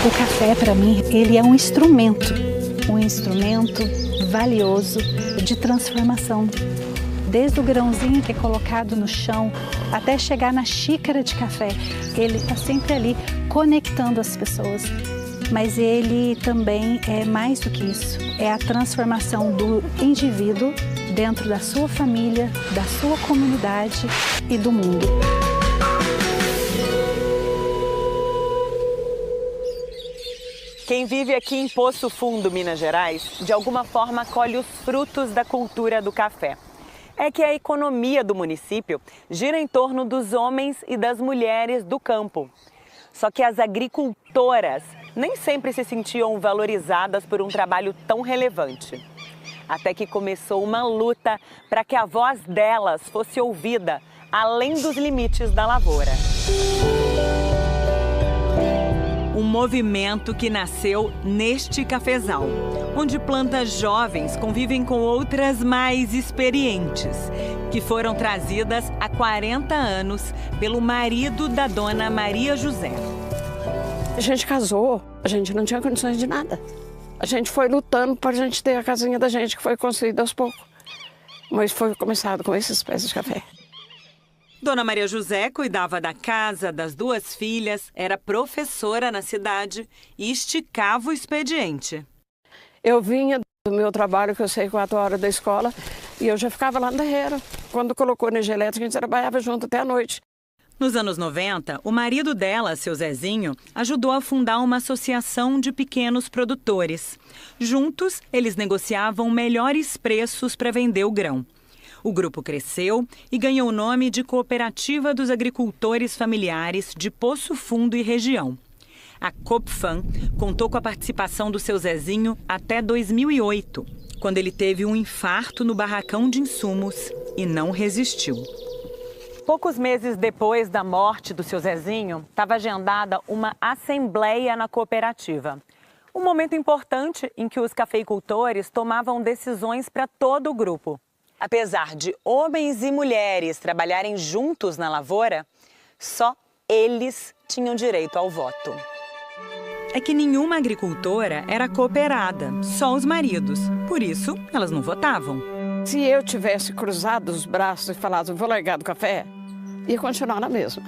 O café, para mim, ele é um instrumento valioso de transformação. Desde o grãozinho que é colocado no chão até chegar na xícara de café, ele está sempre ali conectando as pessoas. Mas ele também é mais do que isso, é a transformação do indivíduo dentro da sua família, da sua comunidade e do mundo. Quem vive aqui em Poço Fundo, Minas Gerais, de alguma forma colhe os frutos da cultura do café. É que a economia do município gira em torno dos homens e das mulheres do campo. Só que as agricultoras nem sempre se sentiam valorizadas por um trabalho tão relevante. Até que começou uma luta para que a voz delas fosse ouvida, além dos limites da lavoura. Um movimento que nasceu neste cafezal, onde plantas jovens convivem com outras mais experientes, que foram trazidas há 40 anos pelo marido da dona Maria José. A gente casou, a gente não tinha condições de nada. A gente foi lutando para a gente ter a casinha da gente, que foi construída aos poucos. Mas foi começado com esses pés de café. Dona Maria José cuidava da casa, das 2 filhas, era professora na cidade e esticava o expediente. Eu vinha do meu trabalho, que eu saí 4 horas da escola, e eu já ficava lá no terreiro. Quando colocou energia elétrica, a gente trabalhava junto até a noite. Nos anos 90, o marido dela, seu Zezinho, ajudou a fundar uma associação de pequenos produtores. Juntos, eles negociavam melhores preços para vender o grão. O grupo cresceu e ganhou o nome de Cooperativa dos Agricultores Familiares de Poço Fundo e região. A Copfam contou com a participação do seu Zezinho até 2008, quando ele teve um infarto no barracão de insumos e não resistiu. Poucos meses depois da morte do seu Zezinho, estava agendada uma assembleia na cooperativa. Um momento importante em que os cafeicultores tomavam decisões para todo o grupo. Apesar de homens e mulheres trabalharem juntos na lavoura, só eles tinham direito ao voto. É que nenhuma agricultora era cooperada, só os maridos. Por isso, elas não votavam. Se eu tivesse cruzado os braços e falado, vou largar do café, ia continuar na mesma.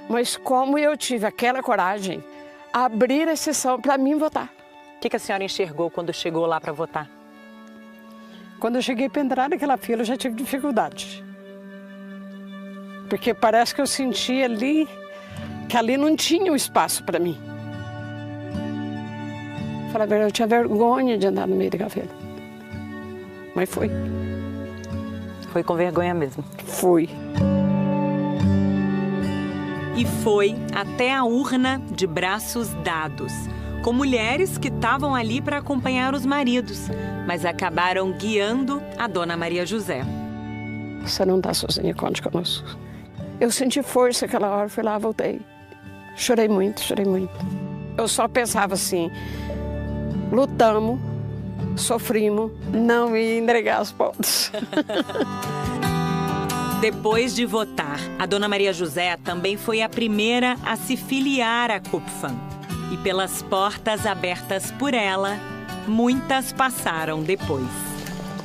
Mas como eu tive aquela coragem, abrir a exceção para mim votar. O que a senhora enxergou quando chegou lá para votar? Quando eu cheguei para entrar naquela fila, eu já tive dificuldade. Porque parece que eu senti ali, que ali não tinha um espaço para mim. Falar a verdade, eu tinha vergonha de andar no meio da fila. Mas foi. Foi com vergonha mesmo? Fui. E foi até a urna de braços dados, com mulheres que estavam ali para acompanhar os maridos, mas acabaram guiando a dona Maria José. Você não está sozinha, conte conosco. Eu senti força aquela hora, fui lá, voltei. Chorei muito, chorei muito. Eu só pensava assim, lutamos, sofrimos, não ia entregar as pontas. Depois de votar, a dona Maria José também foi a primeira a se filiar à Copfam. E pelas portas abertas por ela, muitas passaram depois.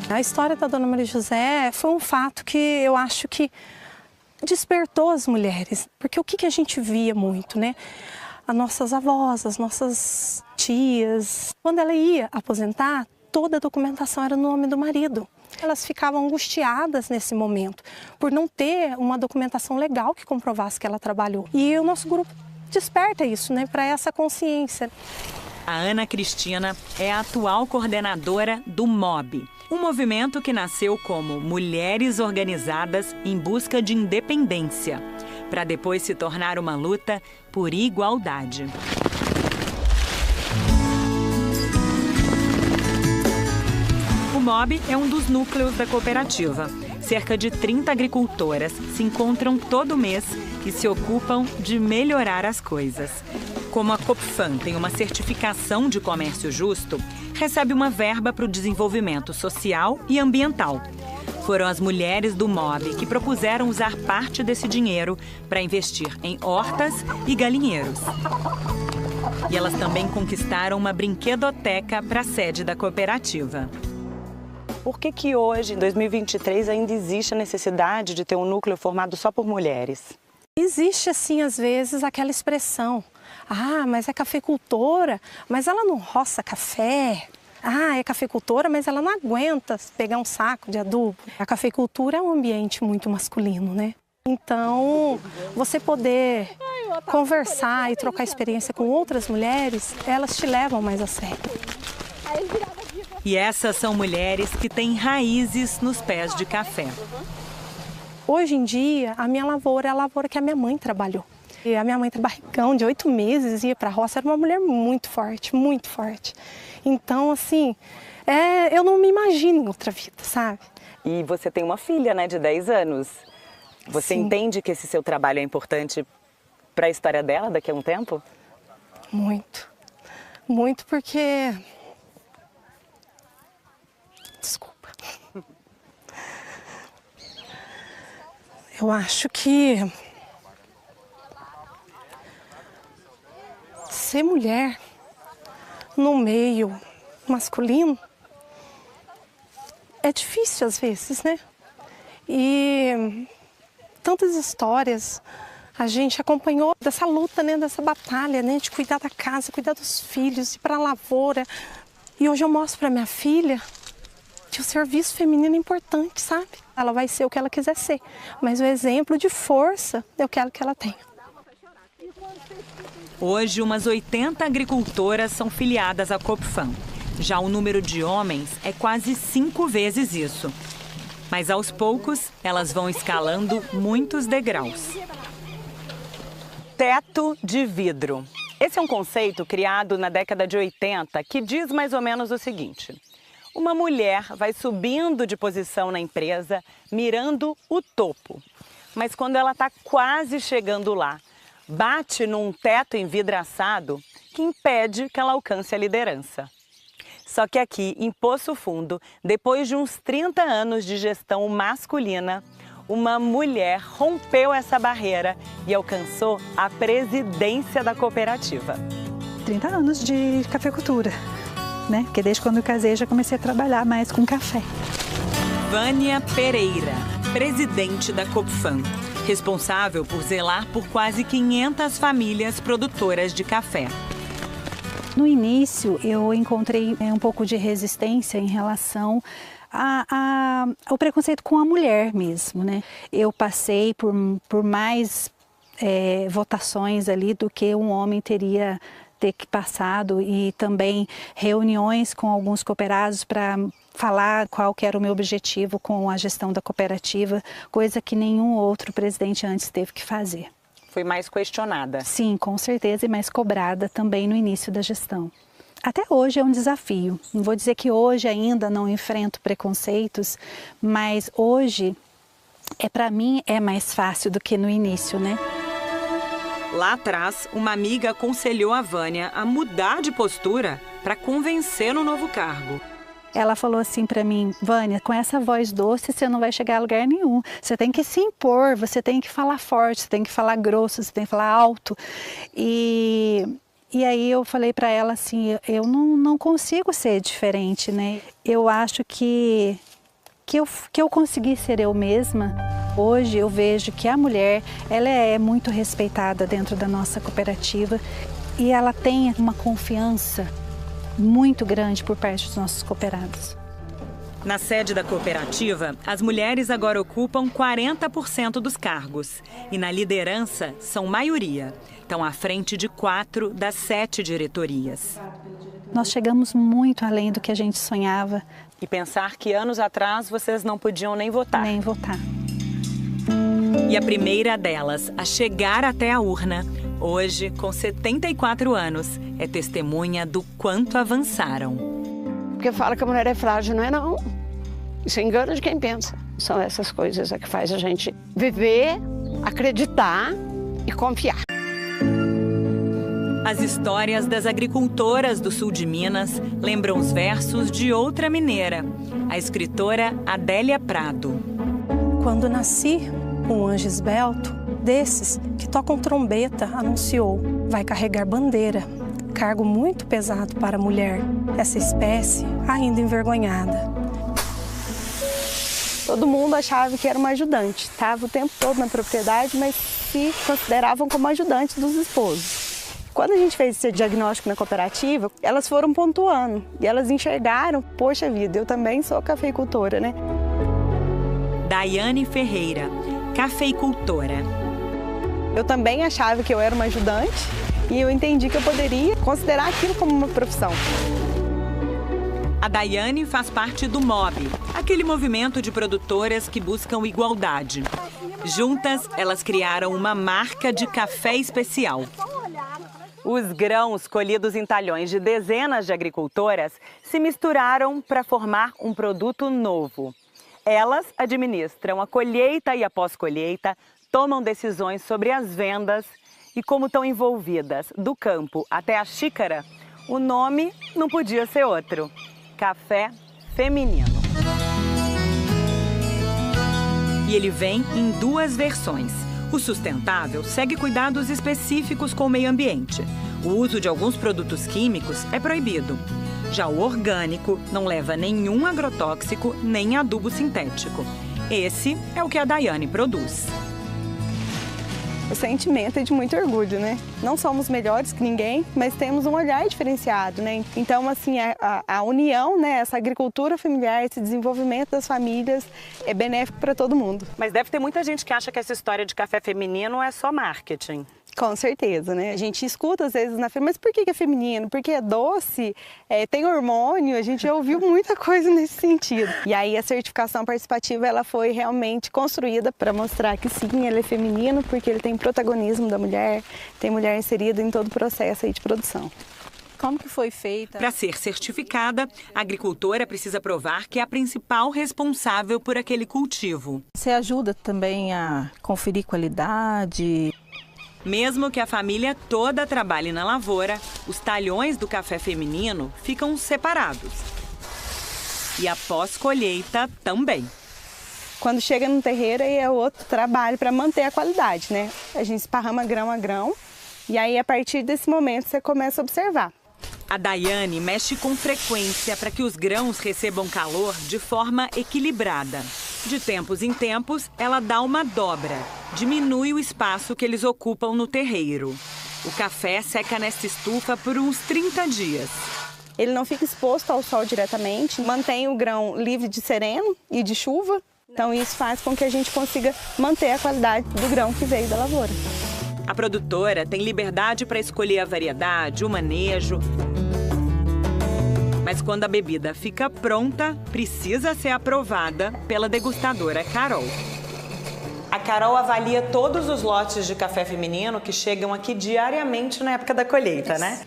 A história da dona Maria José foi um fato que eu acho que despertou as mulheres. Porque o que a gente via muito, né? As nossas avós, as nossas tias. Quando ela ia aposentar, toda a documentação era no nome do marido. Elas ficavam angustiadas nesse momento, por não ter uma documentação legal que comprovasse que ela trabalhou. E o nosso grupo desperta isso, né, para essa consciência. A Ana Cristina é a atual coordenadora do MOB, um movimento que nasceu como Mulheres Organizadas em Busca de Independência, para depois se tornar uma luta por igualdade. O MOB é um dos núcleos da cooperativa. Cerca de 30 agricultoras se encontram todo mês e se ocupam de melhorar as coisas. Como a Copfam tem uma certificação de comércio justo, recebe uma verba para o desenvolvimento social e ambiental. Foram as mulheres do MOB que propuseram usar parte desse dinheiro para investir em hortas e galinheiros. E elas também conquistaram uma brinquedoteca para a sede da cooperativa. Por que hoje, em 2023, ainda existe a necessidade de ter um núcleo formado só por mulheres? Existe, assim, às vezes, aquela expressão: ah, mas é cafeicultora, mas ela não roça café. Ah, é cafeicultora, mas ela não aguenta pegar um saco de adubo. A cafeicultura é um ambiente muito masculino, né? Então, você poder conversar e trocar experiência com outras mulheres, elas te levam mais a sério. E essas são mulheres que têm raízes nos pés de café. Hoje em dia, a minha lavoura é a lavoura que a minha mãe trabalhou. E a minha mãe tem barrigão de 8 meses, ia para a roça, era uma mulher muito forte, muito forte. Então, assim, eu não me imagino em outra vida, sabe? E você tem uma filha, né, de 10 anos. Você Sim. entende que esse seu trabalho é importante para a história dela daqui a um tempo? Muito. Muito porque... Desculpa. Eu acho que ser mulher no meio masculino é difícil às vezes, né? E tantas histórias a gente acompanhou dessa luta, né? Dessa batalha, né? De cuidar da casa, cuidar dos filhos, ir para a lavoura. E hoje eu mostro para minha filha que o serviço feminino é importante, sabe? Ela vai ser o que ela quiser ser, mas o exemplo de força eu quero que ela tenha. Hoje, umas 80 agricultoras são filiadas à Coopfam. Já o número de homens é quase 5 vezes isso. Mas aos poucos, elas vão escalando muitos degraus. Teto de vidro. Esse é um conceito criado na década de 80 que diz mais ou menos o seguinte: uma mulher vai subindo de posição na empresa, mirando o topo. Mas quando ela está quase chegando lá, bate num teto envidraçado que impede que ela alcance a liderança. Só que aqui, em Poço Fundo, depois de uns 30 anos de gestão masculina, uma mulher rompeu essa barreira e alcançou a presidência da cooperativa. 30 anos de cafeicultura, né? Porque desde quando eu casei já comecei a trabalhar mais com café. Vânia Pereira, presidente da Coopfam, responsável por zelar por quase 500 famílias produtoras de café. No início, eu encontrei um pouco de resistência em relação ao preconceito com a mulher mesmo, né? Eu passei por mais votações ali do que um homem teria passado, e também reuniões com alguns cooperados para falar qual que era o meu objetivo com a gestão da cooperativa, coisa que nenhum outro presidente antes teve que fazer. Foi mais questionada. Sim, com certeza, e mais cobrada também no início da gestão. Até hoje é um desafio. Não vou dizer que hoje ainda não enfrento preconceitos, mas hoje, para mim, é mais fácil do que no início, né? Lá atrás, uma amiga aconselhou a Vânia a mudar de postura para convencer no novo cargo. Ela falou assim para mim: Vânia, com essa voz doce você não vai chegar a lugar nenhum. Você tem que se impor, você tem que falar forte, você tem que falar grosso, você tem que falar alto. E aí eu falei para ela assim: eu não consigo ser diferente, né? Eu acho que eu consegui ser eu mesma. Hoje eu vejo que a mulher, ela é muito respeitada dentro da nossa cooperativa e ela tem uma confiança muito grande por parte dos nossos cooperados. Na sede da cooperativa, as mulheres agora ocupam 40% dos cargos e na liderança são maioria. Estão à frente de 4 das 7 diretorias. Nós chegamos muito além do que a gente sonhava. E pensar que anos atrás vocês não podiam nem votar. Nem votar. E a primeira delas a chegar até a urna, hoje, com 74 anos, é testemunha do quanto avançaram. Porque fala que a mulher é frágil, não é não. Isso é engano de quem pensa. São essas coisas que faz a gente viver, acreditar e confiar. As histórias das agricultoras do sul de Minas lembram os versos de outra mineira, a escritora Adélia Prado. Quando nasci, um anjo esbelto, desses que tocam trombeta, anunciou: vai carregar bandeira, cargo muito pesado para a mulher, essa espécie ainda envergonhada. Todo mundo achava que era uma ajudante, estava o tempo todo na propriedade, mas se consideravam como ajudante dos esposos. Quando a gente fez esse diagnóstico na cooperativa, elas foram pontuando e elas enxergaram, poxa vida, eu também sou cafeicultora, né? Daiane Ferreira, cafeicultora. Eu também achava que eu era uma ajudante e eu entendi que eu poderia considerar aquilo como uma profissão. A Daiane faz parte do MOB, aquele movimento de produtoras que buscam igualdade. Juntas, elas criaram uma marca de café especial. Os grãos colhidos em talhões de dezenas de agricultoras se misturaram para formar um produto novo. Elas administram a colheita e a pós-colheita, tomam decisões sobre as vendas e como estão envolvidas do campo até a xícara, o nome não podia ser outro. Café Feminino. E ele vem em duas versões. O sustentável segue cuidados específicos com o meio ambiente. O uso de alguns produtos químicos é proibido. Já o orgânico não leva nenhum agrotóxico nem adubo sintético. Esse é o que a Daiane produz. O sentimento é de muito orgulho, né? Não somos melhores que ninguém, mas temos um olhar diferenciado, né? Então, assim, a união, né? Essa agricultura familiar, esse desenvolvimento das famílias é benéfico para todo mundo. Mas deve ter muita gente que acha que essa história de café feminino é só marketing. Com certeza, né? A gente escuta às vezes na feira, mas por que é feminino? Porque é doce, tem hormônio, a gente já ouviu muita coisa nesse sentido. E aí a certificação participativa, ela foi realmente construída para mostrar que sim, ele é feminino, porque ele tem protagonismo da mulher, tem mulher inserida em todo o processo aí de produção. Como que foi feita? Para ser certificada, a agricultora precisa provar que é a principal responsável por aquele cultivo. Você ajuda também a conferir qualidade. Mesmo que a família toda trabalhe na lavoura, os talhões do café feminino ficam separados. E a pós-colheita também. Quando chega no terreiro, aí é outro trabalho para manter a qualidade, né? A gente esparrama grão a grão e aí a partir desse momento você começa a observar. A Daiane mexe com frequência para que os grãos recebam calor de forma equilibrada. De tempos em tempos, ela dá uma dobra, diminui o espaço que eles ocupam no terreiro. O café seca nesta estufa por uns 30 dias. Ele não fica exposto ao sol diretamente, mantém o grão livre de sereno e de chuva, então isso faz com que a gente consiga manter a qualidade do grão que veio da lavoura. A produtora tem liberdade para escolher a variedade, o manejo. Mas quando a bebida fica pronta, precisa ser aprovada pela degustadora Carol. A Carol avalia todos os lotes de café feminino que chegam aqui diariamente na época da colheita, né?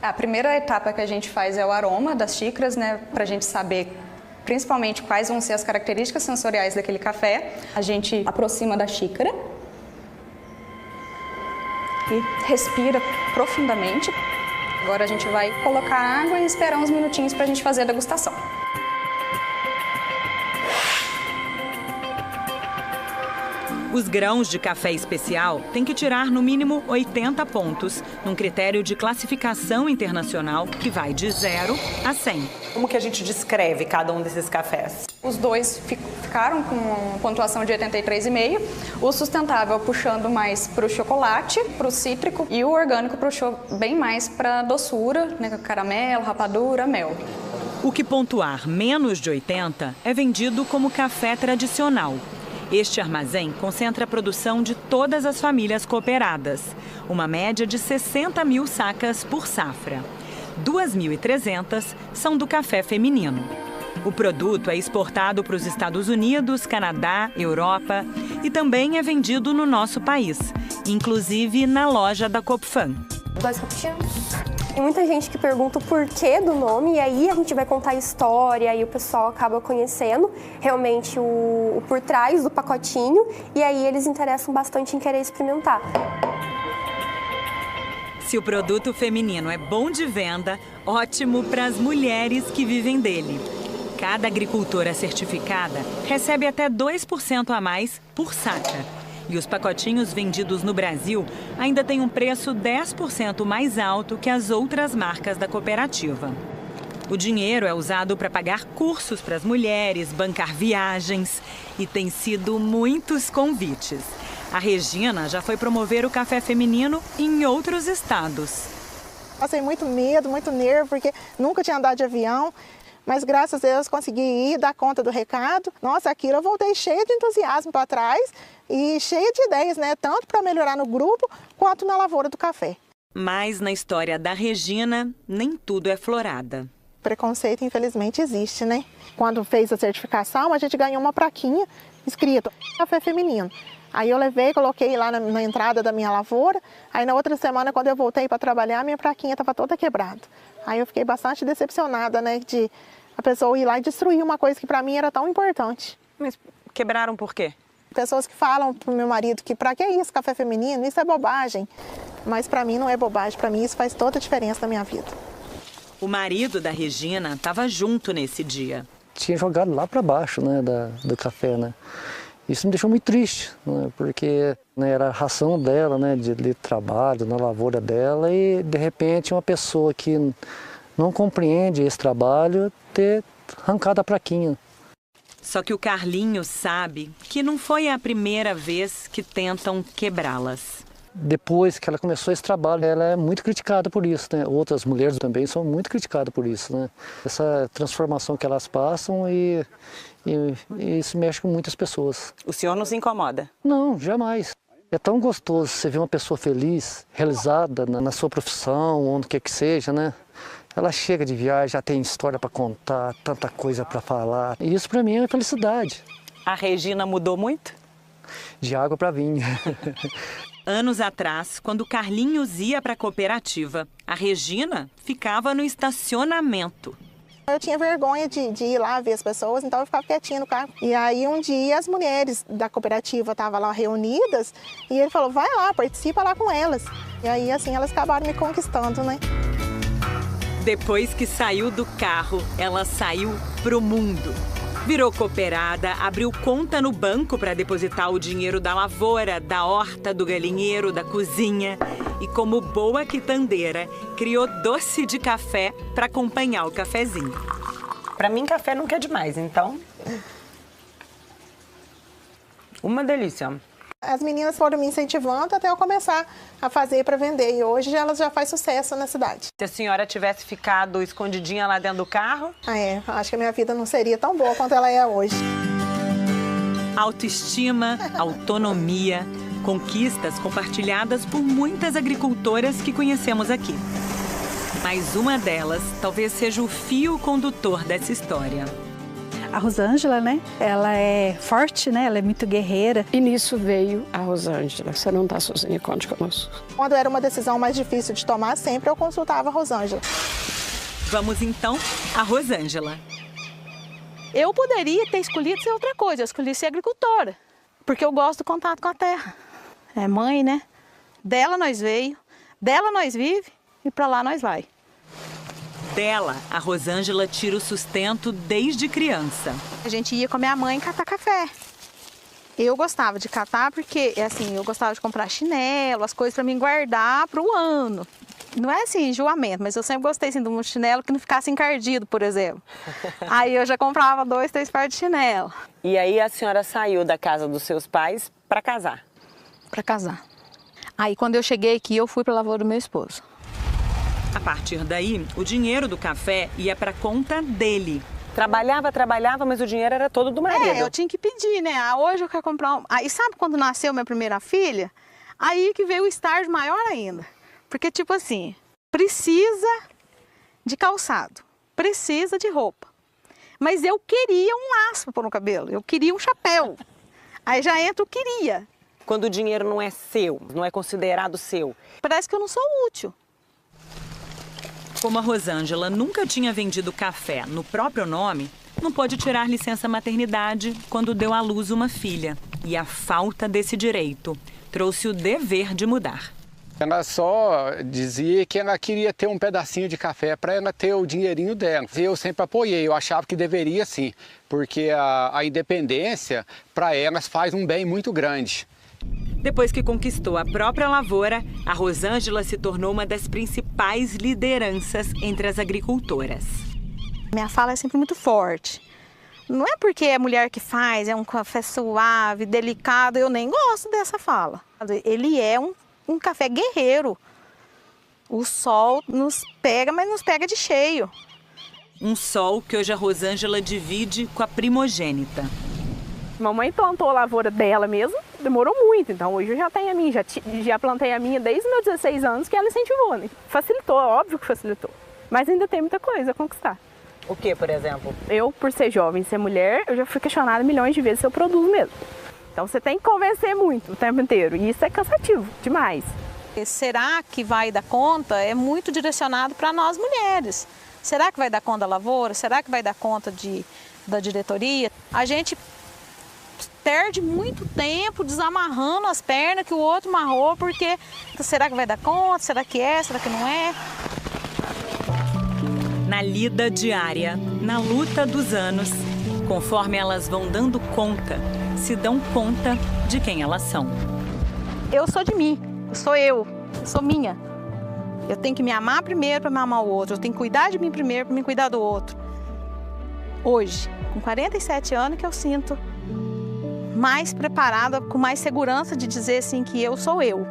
A primeira etapa que a gente faz é o aroma das xícaras, né? Para a gente saber principalmente quais vão ser as características sensoriais daquele café. A gente aproxima da xícara e respira profundamente. Agora a gente vai colocar água e esperar uns minutinhos para a gente fazer a degustação. Os grãos de café especial têm que tirar no mínimo 80 pontos, num critério de classificação internacional que vai de 0 a 100. Como que a gente descreve cada um desses cafés? Os dois ficaram com uma pontuação de 83,5. O sustentável puxando mais para o chocolate, para o cítrico, e o orgânico puxou bem mais para a doçura, né, caramelo, rapadura, mel. O que pontuar menos de 80 é vendido como café tradicional. Este armazém concentra a produção de todas as famílias cooperadas, uma média de 60 mil sacas por safra. 2.300 são do café feminino. O produto é exportado para os Estados Unidos, Canadá, Europa e também é vendido no nosso país, inclusive na loja da Coopfan. 2 cappuccinos. Tem muita gente que pergunta o porquê do nome e aí a gente vai contar a história e o pessoal acaba conhecendo realmente o por trás do pacotinho e aí eles interessam bastante em querer experimentar. Se o produto feminino é bom de venda, ótimo para as mulheres que vivem dele. Cada agricultora certificada recebe até 2% a mais por saca. E os pacotinhos vendidos no Brasil ainda têm um preço 10% mais alto que as outras marcas da cooperativa. O dinheiro é usado para pagar cursos para as mulheres, bancar viagens e tem sido muitos convites. A Regina já foi promover o café feminino em outros estados. Passei muito medo, muito nervo, porque nunca tinha andado de avião, mas graças a Deus consegui ir, dar conta do recado. Nossa, aquilo eu voltei cheia de entusiasmo para trás e cheia de ideias, né? Tanto para melhorar no grupo quanto na lavoura do café. Mas na história da Regina, nem tudo é florada. Preconceito, infelizmente, existe, né? Quando fez a certificação, a gente ganhou uma plaquinha escrito café feminino. Aí eu levei, coloquei lá na entrada da minha lavoura. Aí na outra semana, quando eu voltei para trabalhar, minha plaquinha estava toda quebrada. Aí eu fiquei bastante decepcionada, né? De a pessoa ir lá e destruir uma coisa que para mim era tão importante. Mas quebraram por quê? Pessoas que falam pro meu marido que para que isso, café feminino? Isso é bobagem. Mas para mim não é bobagem, para mim isso faz toda a diferença na minha vida. O marido da Regina estava junto nesse dia. Tinha jogado lá para baixo, né, do café, né? Isso me deixou muito triste, né, porque né, era a ração dela, né, de trabalho, na lavoura dela, e de repente uma pessoa que não compreende esse trabalho ter arrancado a plaquinha. Só que o Carlinho sabe que não foi a primeira vez que tentam quebrá-las. Depois que ela começou esse trabalho, ela é muito criticada por isso, né? Outras mulheres também são muito criticadas por isso, né? Essa transformação que elas passam e isso mexe com muitas pessoas. O senhor não se incomoda? Não, jamais. É tão gostoso você ver uma pessoa feliz, realizada na sua profissão, onde quer que seja, né? Ela chega de viagem, já tem história para contar, tanta coisa para falar. E isso para mim é felicidade. A Regina mudou muito? De água para vinho. Anos atrás, quando o Carlinhos ia para a cooperativa, a Regina ficava no estacionamento. Eu tinha vergonha de ir lá ver as pessoas, então eu ficava quietinha no carro. E aí um dia as mulheres da cooperativa estavam lá reunidas e ele falou, vai lá, participa lá com elas. E aí assim elas acabaram me conquistando, né? Depois que saiu do carro, ela saiu pro mundo. Virou cooperada, abriu conta no banco para depositar o dinheiro da lavoura, da horta, do galinheiro, da cozinha. E como boa quitandeira, criou doce de café para acompanhar o cafezinho. Para mim, café nunca é demais, então... Uma delícia. As meninas foram me incentivando até eu começar a fazer para vender. E hoje elas já fazem sucesso na cidade. Se a senhora tivesse ficado escondidinha lá dentro do carro... Acho que a minha vida não seria tão boa quanto ela é hoje. Autoestima, autonomia, conquistas compartilhadas por muitas agricultoras que conhecemos aqui. Mas uma delas talvez seja o fio condutor dessa história. A Rosângela, né? Ela é forte, né? Ela é muito guerreira. E nisso veio a Rosângela. Você não está sozinha, conte conosco. Quando era uma decisão mais difícil de tomar, sempre eu consultava a Rosângela. Vamos então à Rosângela. Eu poderia ter escolhido ser outra coisa, eu escolhi ser agricultora, porque eu gosto do contato com a terra. É mãe, né? Dela nós veio, dela nós vive e para lá nós vai. Dela, a Rosângela tira o sustento desde criança. A gente ia com a minha mãe catar café. Eu gostava de catar porque, assim, eu gostava de comprar chinelo, as coisas para mim guardar para o ano. Não é assim, enjoamento, mas eu sempre gostei assim, de um chinelo que não ficasse encardido, por exemplo. Aí eu já comprava 2, 3 pares de chinelo. E aí a senhora saiu da casa dos seus pais para casar? Para casar. Aí quando eu cheguei aqui, eu fui para a lavoura do meu esposo. A partir daí, o dinheiro do café ia para conta dele. Trabalhava, mas o dinheiro era todo do marido. Eu tinha que pedir, né? Hoje eu quero comprar um... Aí sabe quando nasceu minha primeira filha? Aí que veio o estágio maior ainda. Porque, tipo assim, precisa de calçado, precisa de roupa. Mas eu queria um laço para pôr no cabelo, eu queria um chapéu. Aí já entra o queria. Quando o dinheiro não é seu, não é considerado seu. Parece que eu não sou útil. Como a Rosângela nunca tinha vendido café no próprio nome, não pôde tirar licença maternidade quando deu à luz uma filha. E a falta desse direito trouxe o dever de mudar. Ela só dizia que ela queria ter um pedacinho de café para ela ter o dinheirinho dela. Eu sempre apoiei, eu achava que deveria sim, porque a independência para elas faz um bem muito grande. Depois que conquistou a própria lavoura, a Rosângela se tornou uma das principais lideranças entre as agricultoras. Minha fala é sempre muito forte. Não é porque é mulher que faz, é um café suave, delicado, eu nem gosto dessa fala. Ele é um café guerreiro. O sol nos pega, mas nos pega de cheio. Um sol que hoje a Rosângela divide com a primogênita. Mamãe plantou a lavoura dela mesmo, demorou muito, então hoje eu já tenho a minha, já plantei a minha desde meus 16 anos, que ela incentivou, né? Facilitou, óbvio que facilitou, mas ainda tem muita coisa a conquistar. O que, por exemplo? Eu, por ser jovem e ser mulher, eu já fui questionada milhões de vezes se eu produzo mesmo. Então você tem que convencer muito o tempo inteiro, e isso é cansativo demais. Será que vai dar conta? É muito direcionado para nós mulheres. Será que vai dar conta da lavoura? Será que vai dar conta da diretoria? A gente perde muito tempo desamarrando as pernas que o outro amarrou, porque será que vai dar conta? Será que é? Será que não é? Na lida diária, na luta dos anos, conforme elas vão dando conta, se dão conta de quem elas são. Eu sou de mim, eu sou minha. Eu tenho que me amar primeiro para me amar o outro, eu tenho que cuidar de mim primeiro para me cuidar do outro. Hoje, com 47 anos, que eu sinto mais preparada, com mais segurança de dizer assim que eu sou eu.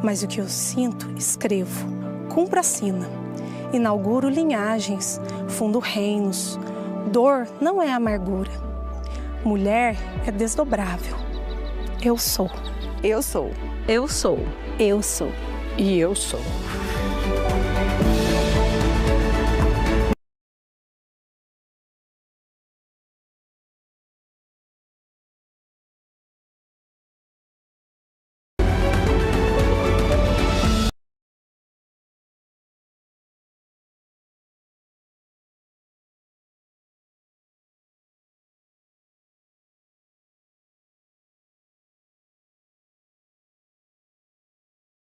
Mas o que eu sinto, escrevo, cumpro a sina, inauguro linhagens, fundo reinos. Dor não é amargura. Mulher é desdobrável. Eu sou. Eu sou. Eu sou. Eu sou. E eu sou.